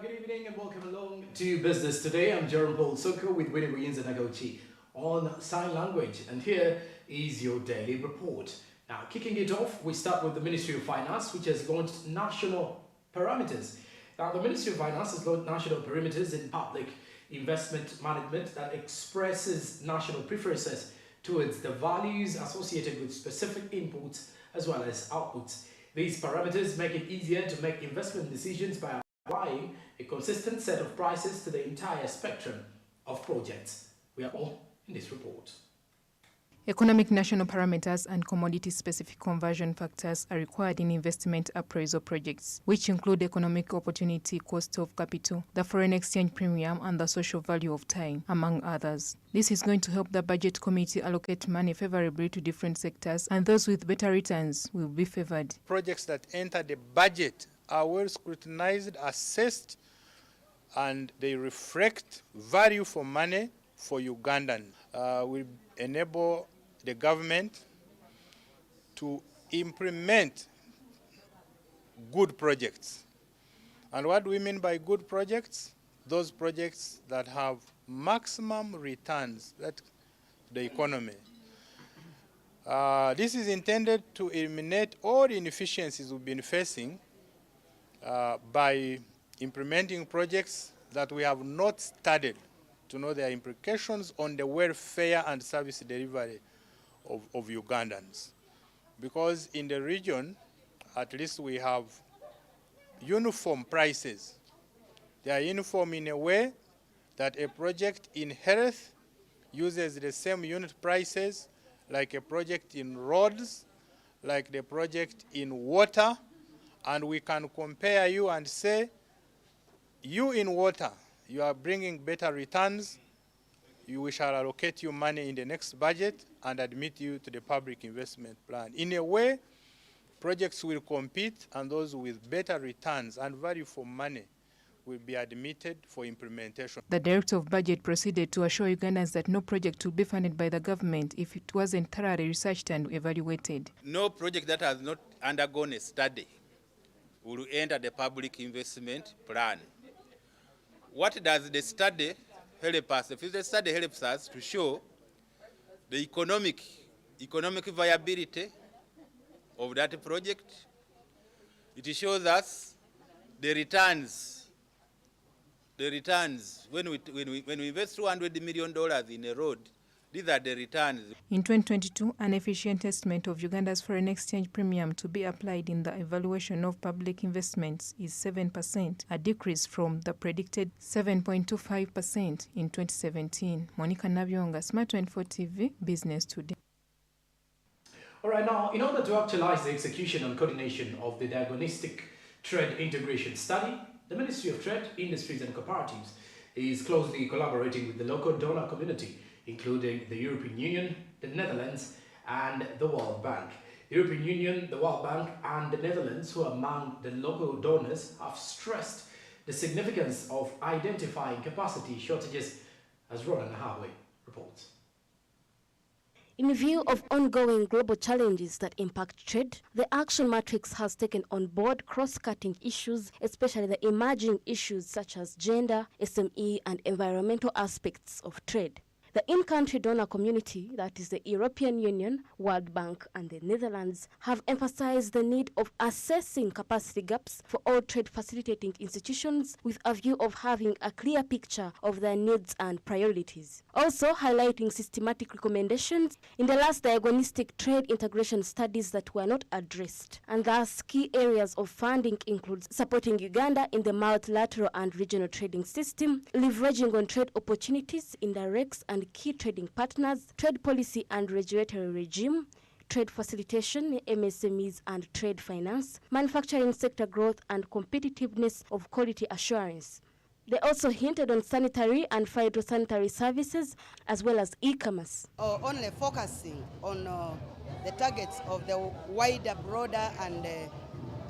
Good evening and welcome along to Business Today. I'm Jerome Paul Soko with Winnie Williams and Nagochi on sign language, and here is your daily report. Now, kicking it off, we start with the Ministry of Finance, which has launched national parameters. Now, the Ministry of Finance has launched national parameters in public investment management that expresses national preferences towards the values associated with specific inputs as well as outputs. These parameters make it easier to make investment decisions by applying a consistent set of prices to the entire spectrum of projects. We are all in this report. Economic national parameters and commodity-specific conversion factors are required in investment appraisal projects, which include economic opportunity, cost of capital, the foreign exchange premium, and the social value of time, among others. This is going to help the Budget Committee allocate money favorably to different sectors, and those with better returns will be favored. Projects that enter the budget are well scrutinized, assessed, and they reflect value for money for Ugandans. We enable the government to implement good projects. And what do we mean by good projects? Those projects that have maximum returns to the economy. This is intended to eliminate all the inefficiencies we've been facing by implementing projects that we have not studied to know their implications on the welfare and service delivery of Ugandans. Because in the region, at least we have uniform prices. They are uniform in a way that a project in health uses the same unit prices like a project in roads, like the project in water, and we can compare you and say, you in water, you are bringing better returns, we shall allocate you money in the next budget and admit you to the public investment plan. In a way, projects will compete, and those with better returns and value for money will be admitted for implementation. The Director of Budget proceeded to assure Ugandans that no project will be funded by the government if it wasn't thoroughly researched and evaluated. No project that has not undergone a study will enter the public investment plan. What does the study help us? If the study helps us to show the economic viability of that project, it shows us the returns. When we invest $200 million in a road, these are the returns. In 2022, an efficient estimate of Uganda's foreign exchange premium to be applied in the evaluation of public investments is 7%, a decrease from the predicted 7.25% in 2017. Monica Nabyonga, SMART24 TV, Business Today. All right, now, in order to actualize the execution and coordination of the diagnostic trade integration study, the Ministry of Trade, Industries and Cooperatives is closely collaborating with the local donor community, including the European Union, the Netherlands, and the World Bank. The European Union, the World Bank, and the Netherlands, who are among the local donors, have stressed the significance of identifying capacity shortages, as Ronan Harway reports. In view of ongoing global challenges that impact trade, the Action Matrix has taken on board cross-cutting issues, especially the emerging issues such as gender, SME, and environmental aspects of trade. The in-country donor community, that is the European Union, World Bank, and the Netherlands, have emphasized the need of assessing capacity gaps for all trade facilitating institutions with a view of having a clear picture of their needs and priorities. Also highlighting systematic recommendations in the last diagnostic trade integration studies that were not addressed. And thus, key areas of funding include supporting Uganda in the multilateral and regional trading system, leveraging on trade opportunities in directs and key trading partners, trade policy and regulatory regime, trade facilitation, MSMEs and trade finance, manufacturing sector growth and competitiveness of quality assurance. They also hinted on sanitary and phytosanitary services as well as e-commerce. Only focusing on the targets of the wider, broader and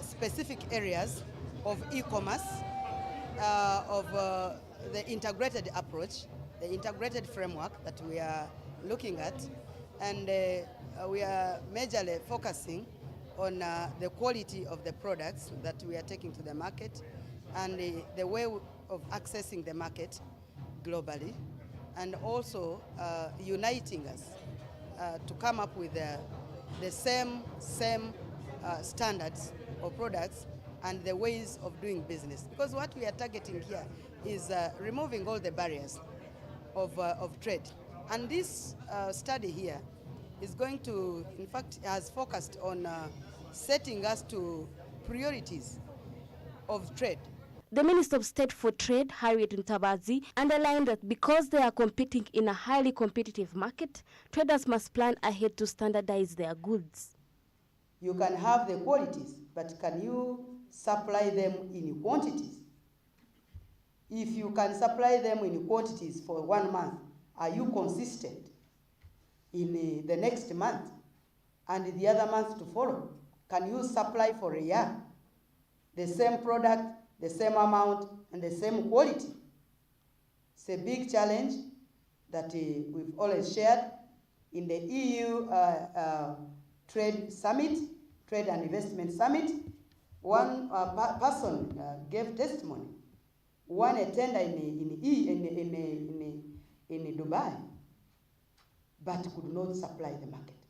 specific areas of e-commerce, of the integrated approach, the integrated framework that we are looking at, and we are majorly focusing on the quality of the products that we are taking to the market, and the way of accessing the market globally, and also uniting us to come up with the same standards or products and the ways of doing business. Because what we are targeting here is removing all the barriers of trade. And this study here is going to, in fact, has focused on setting us to priorities of trade. The Minister of State for Trade, Harriet Ntabazi, underlined that because they are competing in a highly competitive market, traders must plan ahead to standardize their goods. You can have the qualities, but can you supply them in quantities? If you can supply them in quantities for 1 month, are you consistent in the next month and the other month to follow? Can you supply for a year the same product, the same amount, and the same quality? It's a big challenge that we've always shared. In the EU Trade Summit, Trade and Investment Summit, one person gave testimony. Won a tender in Dubai, but could not supply the market.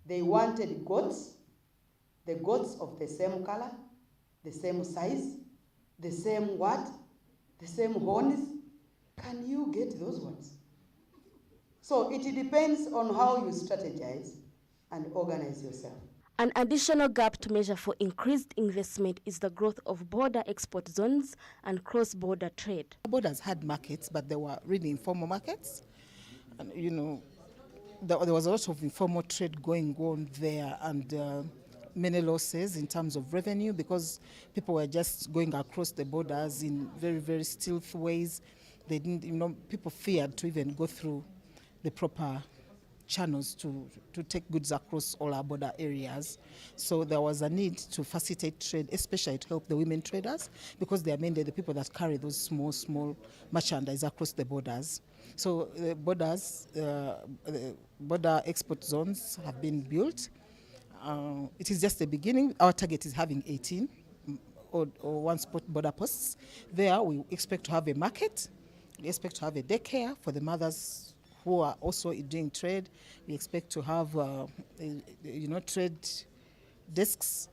They wanted goats, the goats of the same color, the same size, the same what, the same horns. Can you get those ones? So it depends on how you strategize and organize yourself. An additional gap to measure for increased investment is the growth of border export zones and cross-border trade. Borders had markets, but they were really informal markets. And, you know, there was a lot of informal trade going on there, and many losses in terms of revenue because people were just going across the borders in very, very stealth ways. They didn't, you know, people feared to even go through the proper channels to take goods across all our border areas. So there was a need to facilitate trade, especially to help the women traders, because they are mainly the people that carry those small merchandise across the borders. So the borders, border export zones have been built. It is just the beginning. Our target is having 18 or one-spot border posts. There we expect to have a market. We expect to have a daycare for the mothers who are also doing trade. We expect to have, trade desks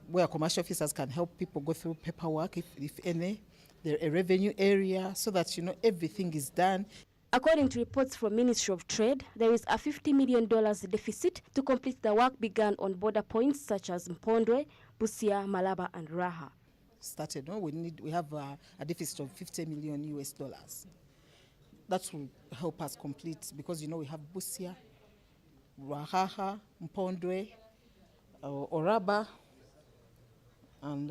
where commercial officers can help people go through paperwork, if any. There a revenue area so that, you know, everything is done. According to reports from Ministry of Trade, there is a $50 million deficit to complete the work begun on border points such as Mpondwe, Busia, Malaba, and Raha. Started, no? We have a deficit of $50 million US. That will help us complete because, you know, we have Busia, Raha, Mpondwe, Oraba, and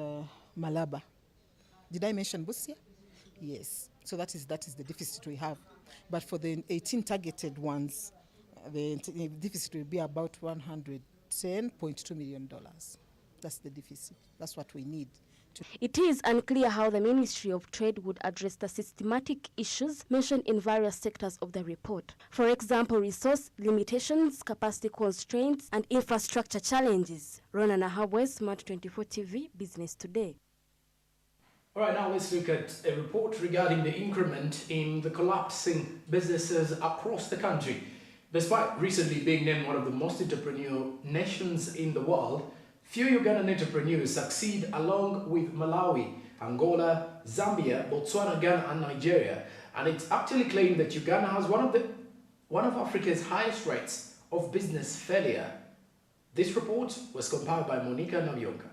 Malaba. Did I mention Busia? Yes. So that is the deficit we have. But for the 18 targeted ones, the deficit will be about $110.2 million. That's the deficit. That's what we need. It is unclear how the Ministry of Trade would address the systematic issues mentioned in various sectors of the report. For example, resource limitations, capacity constraints, and infrastructure challenges. Rona Nahabwe, SMART24 TV, Business Today. All right, now let's look at a report regarding the increment in the collapsing businesses across the country. Despite recently being named one of the most entrepreneurial nations in the world, few Ugandan entrepreneurs succeed along with Malawi, Angola, Zambia, Botswana, Ghana, and Nigeria. And it's actually claimed that Uganda has one of Africa's highest rates of business failure. This report was compiled by Monica Nabionka.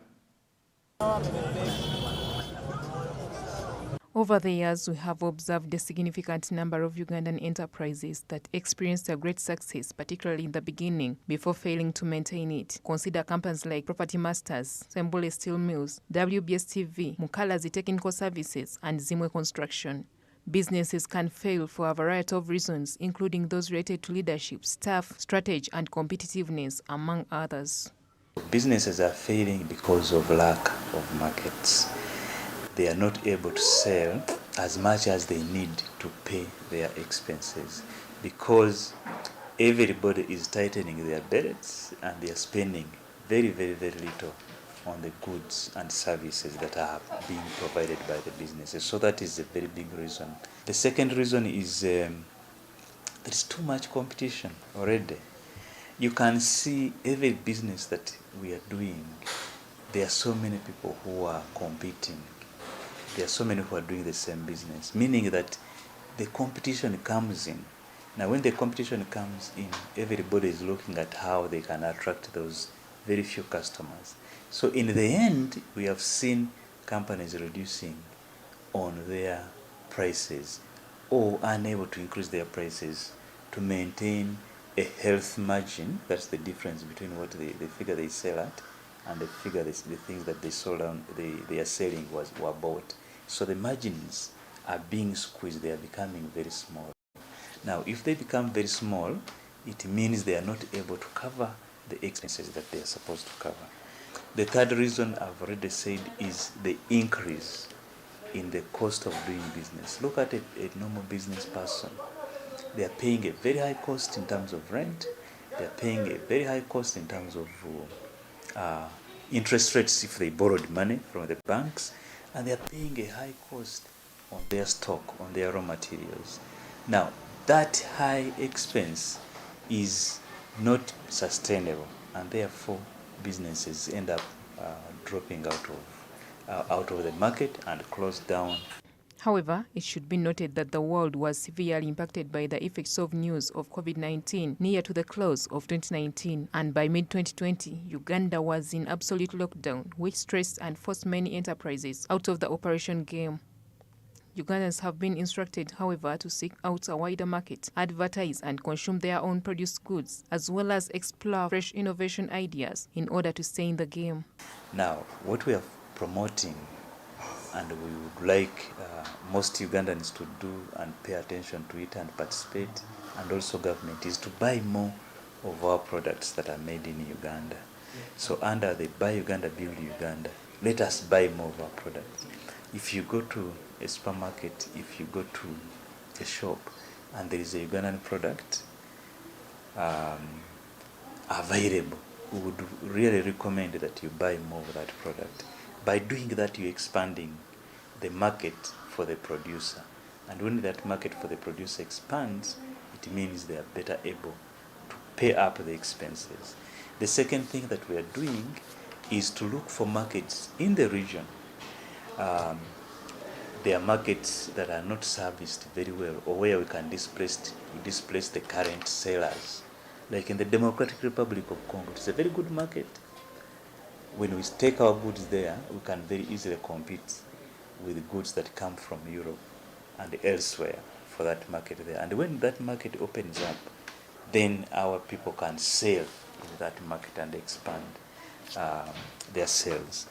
Over the years, we have observed a significant number of Ugandan enterprises that experienced a great success, particularly in the beginning, before failing to maintain it. Consider companies like Property Masters, Sembule Steel Mills, WBS TV, Mukalazi Technical Services, and Zimwe Construction. Businesses can fail for a variety of reasons, including those related to leadership, staff, strategy, and competitiveness, among others. Businesses are failing because of lack of markets. They are not able to sell as much as they need to pay their expenses because everybody is tightening their belts and they are spending very, very, very little on the goods and services that are being provided by the businesses. So that is a very big reason. The second reason is there is too much competition already. You can see every business that we are doing, there are so many people who are competing. There are so many who are doing the same business, meaning that the competition comes in. Now, when the competition comes in, everybody is looking at how they can attract those very few customers. So in the end, we have seen companies reducing on their prices or unable to increase their prices to maintain a health margin. That's the difference between what the figure they sell at and the figure, the things that they sold on, they are selling were bought. So the margins are being squeezed, they are becoming very small. Now, if they become very small, it means they are not able to cover the expenses that they are supposed to cover. The third reason I've already said is the increase in the cost of doing business. Look at a normal business person. They are paying a very high cost in terms of rent. They are paying a very high cost in terms of interest rates if they borrowed money from the banks. And they are paying a high cost on their stock, on their raw materials. Now, that high expense is not sustainable, and therefore businesses end up dropping out of the market and close down. However, it should be noted that the world was severely impacted by the effects of news of COVID-19 near to the close of 2019, and by mid-2020, Uganda was in absolute lockdown, which stressed and forced many enterprises out of the operation game. Ugandans have been instructed, however, to seek out a wider market, advertise and consume their own produced goods, as well as explore fresh innovation ideas in order to stay in the game. Now, what we are promoting, and we would like most Ugandans to do and pay attention to it and participate, and also government, is to buy more of our products that are made in Uganda. So under the Buy Uganda, Build Uganda, let us buy more of our products. If you go to a supermarket, if you go to a shop and there is a Ugandan product available, we would really recommend that you buy more of that product. By doing that, you're expanding the market for the producer. And when that market for the producer expands, it means they are better able to pay up the expenses. The second thing that we are doing is to look for markets in the region. There are markets that are not serviced very well, or where we can displace the current sellers. Like in the Democratic Republic of Congo, it's a very good market. When we take our goods there, we can very easily compete with goods that come from Europe and elsewhere for that market there. And when that market opens up, then our people can sell in that market and expand their sales.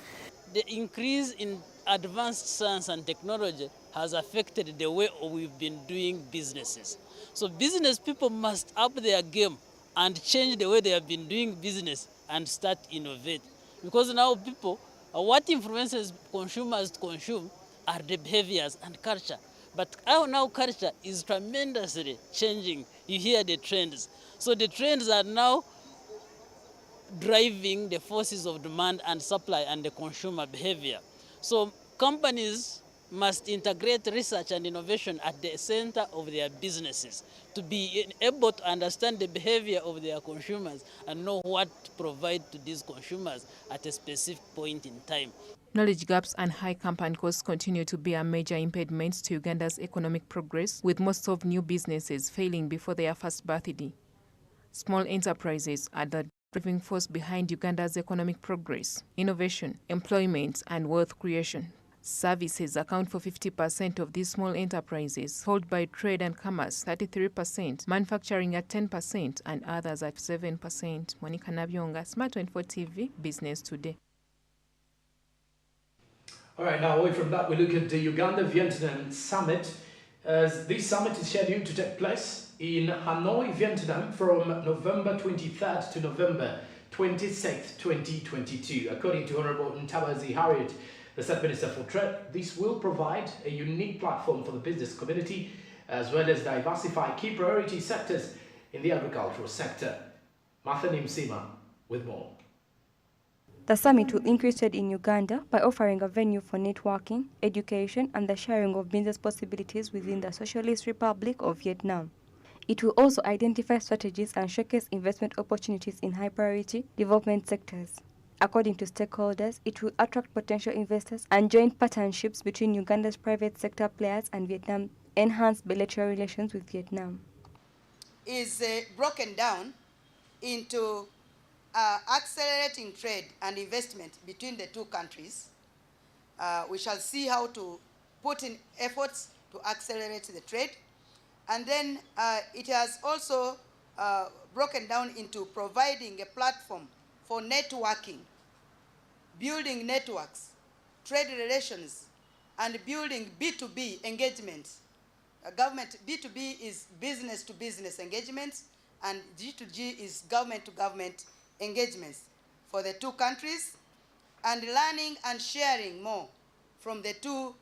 The increase in advanced science and technology has affected the way we've been doing businesses. So business people must up their game and change the way they have been doing business and start innovate. Because now people, what influences consumers to consume are the behaviors and culture. But our now culture is tremendously changing. You hear the trends. So the trends are now driving the forces of demand and supply and the consumer behavior. So companies must integrate research and innovation at the center of their businesses to be able to understand the behavior of their consumers and know what to provide to these consumers at a specific point in time. Knowledge gaps and high company costs continue to be a major impediment to Uganda's economic progress, with most of new businesses failing before their first birthday. Small enterprises are the driving force behind Uganda's economic progress, innovation, employment, and wealth creation. Services account for 50% of these small enterprises, followed by trade and commerce 33%, manufacturing at 10%, and others at 7%. Monica Nabyonga, SMART24 TV, Business Today. All right, now away from that, we look at the Uganda-Vietnam Summit. This summit is scheduled to take place in Hanoi, Vietnam from November 23rd to November 26th, 2022. According to Honorable Ntabazi Harriet, the State Minister for Trade, this will provide a unique platform for the business community as well as diversify key priority sectors in the agricultural sector. Martha Nimsima with more. The summit will increase trade in Uganda by offering a venue for networking, education, and the sharing of business possibilities within the Socialist Republic of Vietnam. It will also identify strategies and showcase investment opportunities in high-priority development sectors. According to stakeholders, it will attract potential investors and joint partnerships between Uganda's private sector players and Vietnam, enhance bilateral relations with Vietnam. Is broken down into accelerating trade and investment between the two countries. We shall see how to put in efforts to accelerate the trade. And then it has also broken down into providing a platform for networking, building networks, trade relations, and building B2B engagements. Government B2B is business to business engagements, and G2G is government to government engagements for the two countries, and learning and sharing more from the two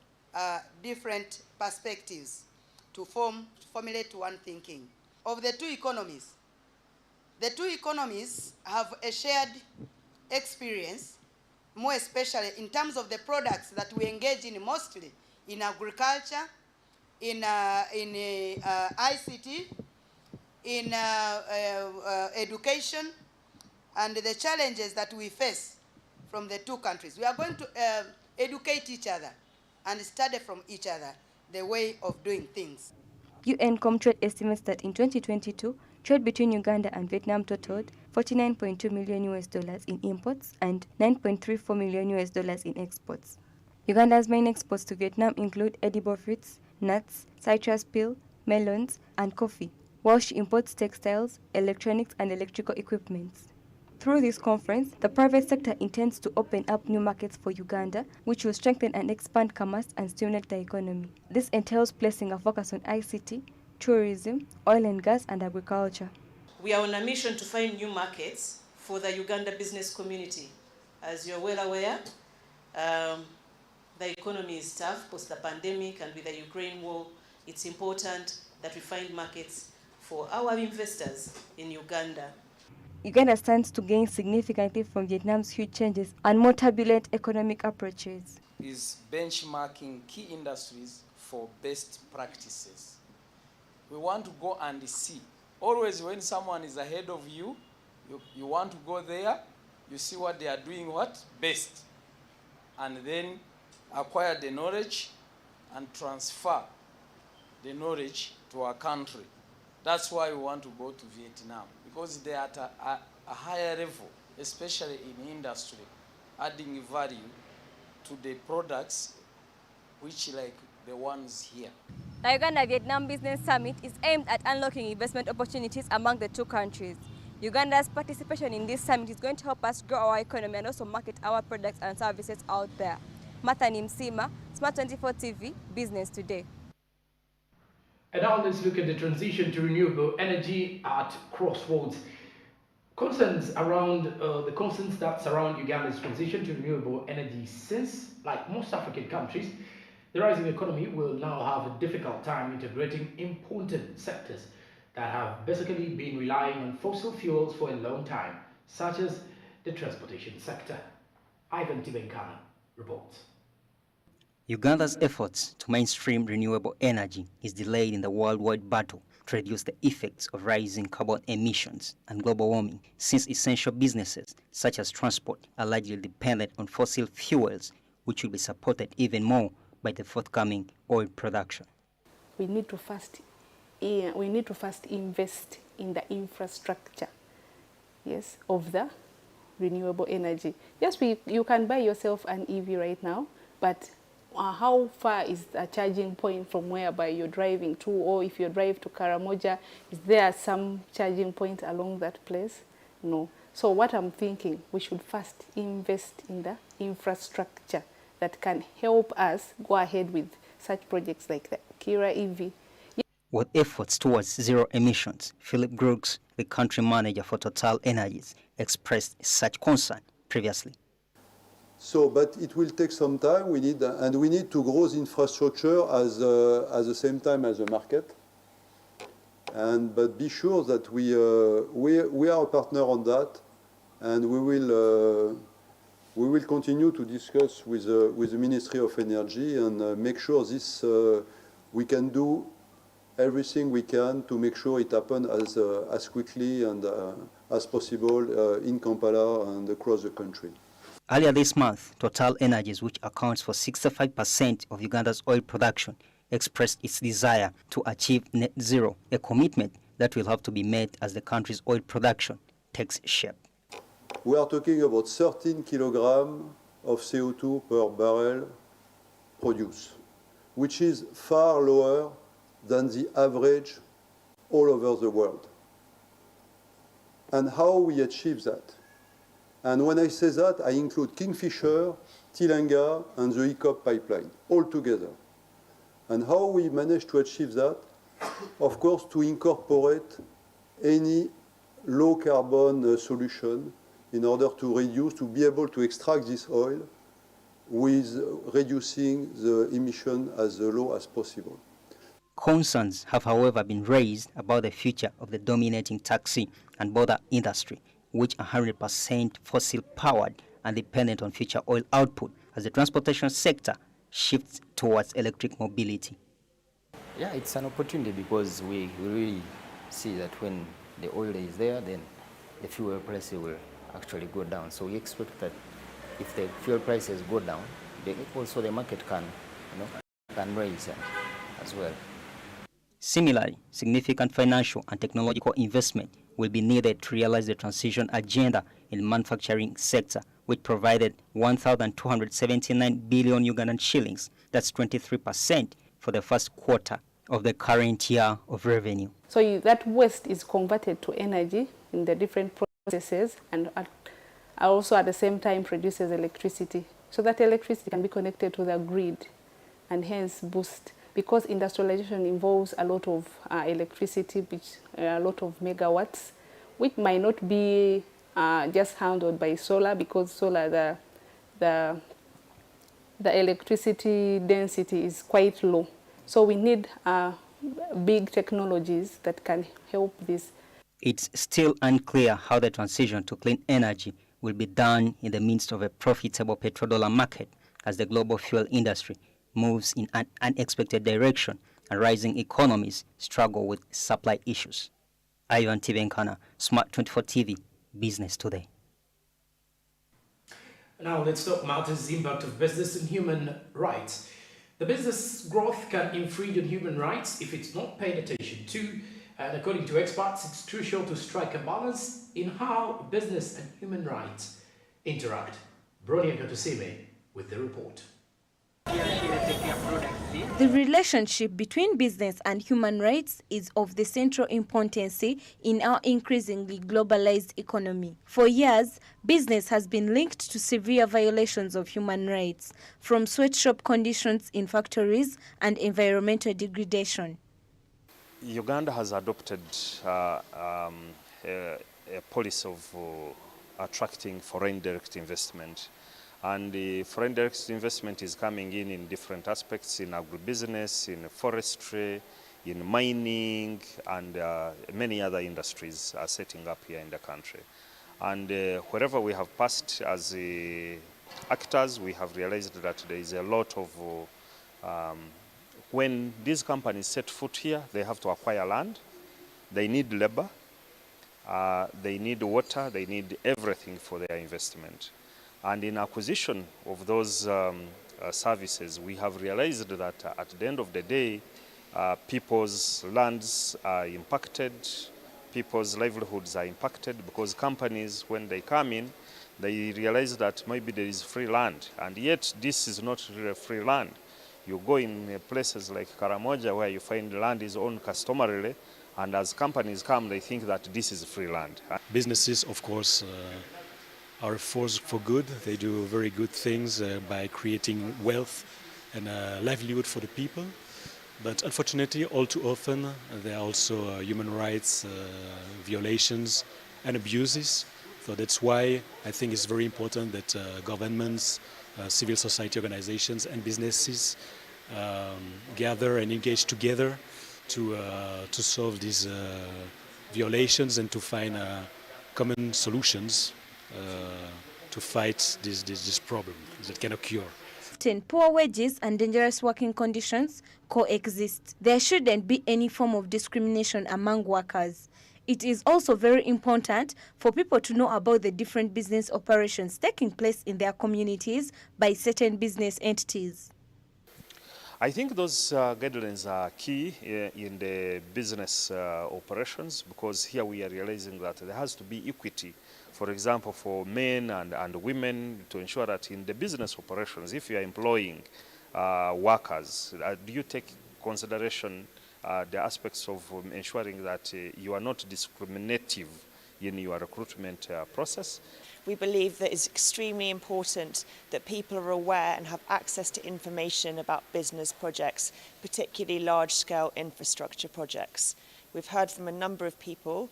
different perspectives to formulate one thinking. Of the two economies have a shared experience, more especially in terms of the products that we engage in, mostly in agriculture, in ICT, in education, and the challenges that we face from the two countries. We are going to educate each other and study from each other the way of doing things. UN Comtrade estimates that in 2022, trade between Uganda and Vietnam totaled $49.2 million in imports and $9.34 million in exports. Uganda's main exports to Vietnam include edible fruits, nuts, citrus peel, melons, and coffee, while she imports textiles, electronics, and electrical equipment. Through this conference, the private sector intends to open up new markets for Uganda, which will strengthen and expand commerce and stimulate the economy. This entails placing a focus on ICT, tourism, oil and gas, and agriculture. We are on a mission to find new markets for the Uganda business community. As you're well aware, the economy is tough post the pandemic, and with the Ukraine war, it's important that we find markets for our investors in Uganda. Uganda stands to gain significantly from Vietnam's huge changes and more turbulent economic approaches. Is benchmarking key industries for best practices. We want to go and see. Always when someone is ahead of you, you want to go there, you see what they are doing best, and then acquire the knowledge and transfer the knowledge to our country. That's why we want to go to Vietnam, because they are at a higher level, especially in industry, adding value to the products which like the ones here. The Uganda-Vietnam Business Summit is aimed at unlocking investment opportunities among the two countries. Uganda's participation in this summit is going to help us grow our economy and also market our products and services out there. Martha Nimsima, SMART24 TV, Business Today. And now let's look at the transition to renewable energy at crossroads. Concerns that surround Uganda's transition to renewable energy, since, like most African countries, the rising economy will now have a difficult time integrating important sectors that have basically been relying on fossil fuels for a long time, such as the transportation sector. Ivan Tibenkana reports. Uganda's efforts to mainstream renewable energy is delayed in the worldwide battle to reduce the effects of rising carbon emissions and global warming, since essential businesses such as transport are largely dependent on fossil fuels, which will be supported even more by the forthcoming oil production. We need to first invest in the infrastructure, yes, of the renewable energy. Yes, you can buy yourself an EV right now, but how far is a charging point from whereby you're driving to, or if you drive to Karamoja, is there some charging point along that place? No. So what I'm thinking, we should first invest in the infrastructure that can help us go ahead with such projects like the Kira EV. With efforts towards zero emissions, Philip Brooks, the country manager for Total Energies, expressed such concern previously. So, but it will take some time. We need to grow the infrastructure at the same time as the market. But be sure that we are a partner on that, and we will we will continue to discuss with the Ministry of Energy and make sure this we can do everything we can to make sure it happens as quickly and as possible in Kampala and across the country. Earlier this month, Total Energies, which accounts for 65% of Uganda's oil production, expressed its desire to achieve net zero, a commitment that will have to be made as the country's oil production takes shape. We are talking about 13 kilograms of CO2 per barrel produced, which is far lower than the average all over the world. And how we achieve that? And when I say that, I include Kingfisher, Tilanga, and the ECOP pipeline, all together. And how we manage to achieve that? Of course, to incorporate any low-carbon solution in order to reduce, to be able to extract this oil with reducing the emission as low as possible. Concerns have, however, been raised about the future of the dominating taxi and border industry, which are 100% fossil-powered and dependent on future oil output as the transportation sector shifts towards electric mobility. Yeah, it's an opportunity because we really see that when the oil is there, then the fuel prices will actually go down. So we expect that if the fuel prices go down, then also the market can, can raise as well. Similarly, significant financial and technological investment will be needed to realize the transition agenda in the manufacturing sector, which provided 1,279 billion Ugandan shillings, that's 23% for the first quarter of the current year of revenue. So that waste is converted to energy in the different processes and also at the same time produces electricity. So that electricity can be connected to the grid and hence boost, because industrialization involves a lot of electricity, which a lot of megawatts, which might not be just handled by solar, because solar, the electricity density is quite low. So we need big technologies that can help this. It's still unclear how the transition to clean energy will be done in the midst of a profitable petrodollar market as the global fuel industry moves in an unexpected direction and rising economies struggle with supply issues. Ivan Tibenkana, SMART24 TV, Business Today. Now let's talk matters the impact of business and human rights. The business growth can infringe on human rights if it's not paid attention to, and according to experts, it's crucial to strike a balance in how business and human rights interact. Bronia Katusime with the report. The relationship between business and human rights is of the central importance in our increasingly globalized economy. For years, business has been linked to severe violations of human rights, from sweatshop conditions in factories and environmental degradation. Uganda has adopted a policy of attracting foreign direct investment. And the foreign direct investment is coming in different aspects, in agribusiness, in forestry, in mining, and many other industries are setting up here in the country. And wherever we have passed as actors, we have realized that there is a lot of, when these companies set foot here, they have to acquire land, they need labor, they need water, they need everything for their investment. And in acquisition of those services, we have realized that at the end of the day, people's lands are impacted, people's livelihoods are impacted, because companies, when they come in, they realize that maybe there is free land, and yet this is not really free land. You go in places like Karamoja where you find land is owned customarily, and as companies come, they think that this is free land. Businesses, of course, are a force for good. They do very good things by creating wealth and livelihood for the people. But unfortunately, all too often, there are also human rights violations and abuses. So that's why I think it's very important that governments, civil society organizations and businesses gather and engage together to solve these violations and to find common solutions to fight this problem that can occur. Often, poor wages and dangerous working conditions coexist. There shouldn't be any form of discrimination among workers. It is also very important for people to know about the different business operations taking place in their communities by certain business entities. I think those guidelines are key in the business operations, because here we are realizing that there has to be equity, for example, for men and women, to ensure that in the business operations, if you are employing workers, do you take consideration the aspects of ensuring that you are not discriminative in your recruitment process? We believe that it's extremely important that people are aware and have access to information about business projects, particularly large-scale infrastructure projects. We've heard from a number of people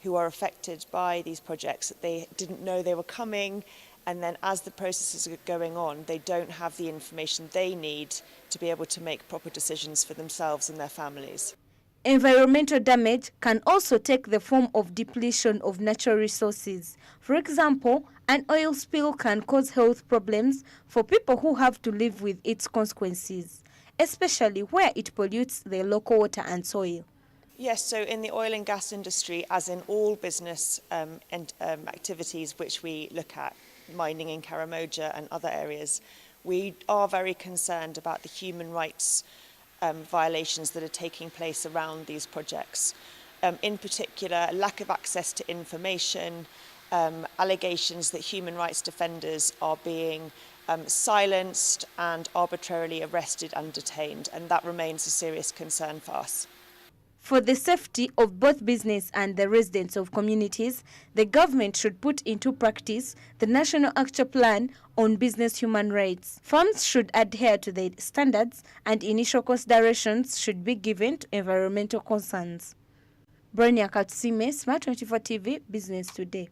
who are affected by these projects that they didn't know they were coming, and then as the processes are going on, they don't have the information they need to be able to make proper decisions for themselves and their families. Environmental damage can also take the form of depletion of natural resources. For example, an oil spill can cause health problems for people who have to live with its consequences, especially where it pollutes the local water and soil. Yes, so in the oil and gas industry, as in all business activities which we look at, mining in Karamoja and other areas, we are very concerned about the human rights violations that are taking place around these projects. In particular, lack of access to information, allegations that human rights defenders are being silenced and arbitrarily arrested and detained, and that remains a serious concern for us. For the safety of both business and the residents of communities, the government should put into practice the National Action Plan on Business Human Rights. Firms should adhere to the standards, and initial considerations should be given to environmental concerns. Brania Katsime, SMART24 TV, Business Today.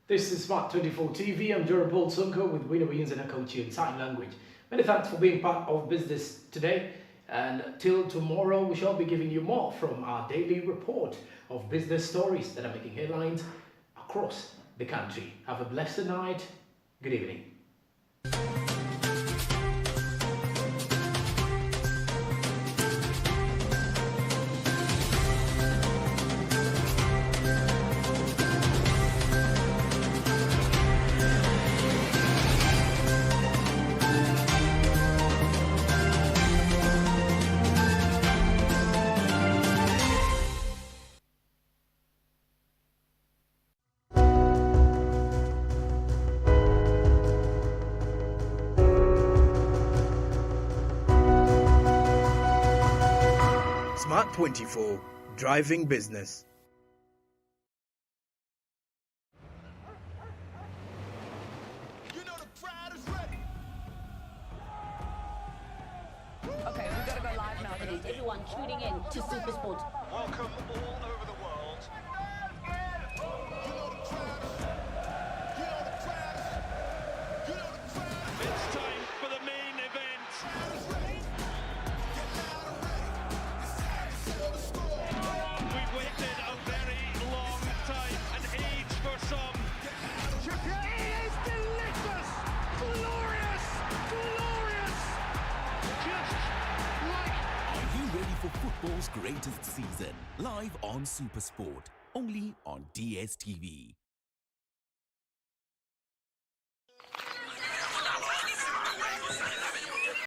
This is SMART24 TV. I'm Renewable with Winnie Williams and a coach in sign language. Many thanks for being part of Business Today. And till tomorrow, we shall be giving you more from our daily report of business stories that are making headlines across the country. Have a blessed night. Good evening. SMART24, driving business. Okay, we've got to go live now. Everyone tuning in to Supersport. Welcome all over the world. It's time for the main event. We've waited a very long time, an age for some. It is delicious, glorious, glorious. Just like. Are you ready for football's greatest season? Live on Supersport, only on DSTV.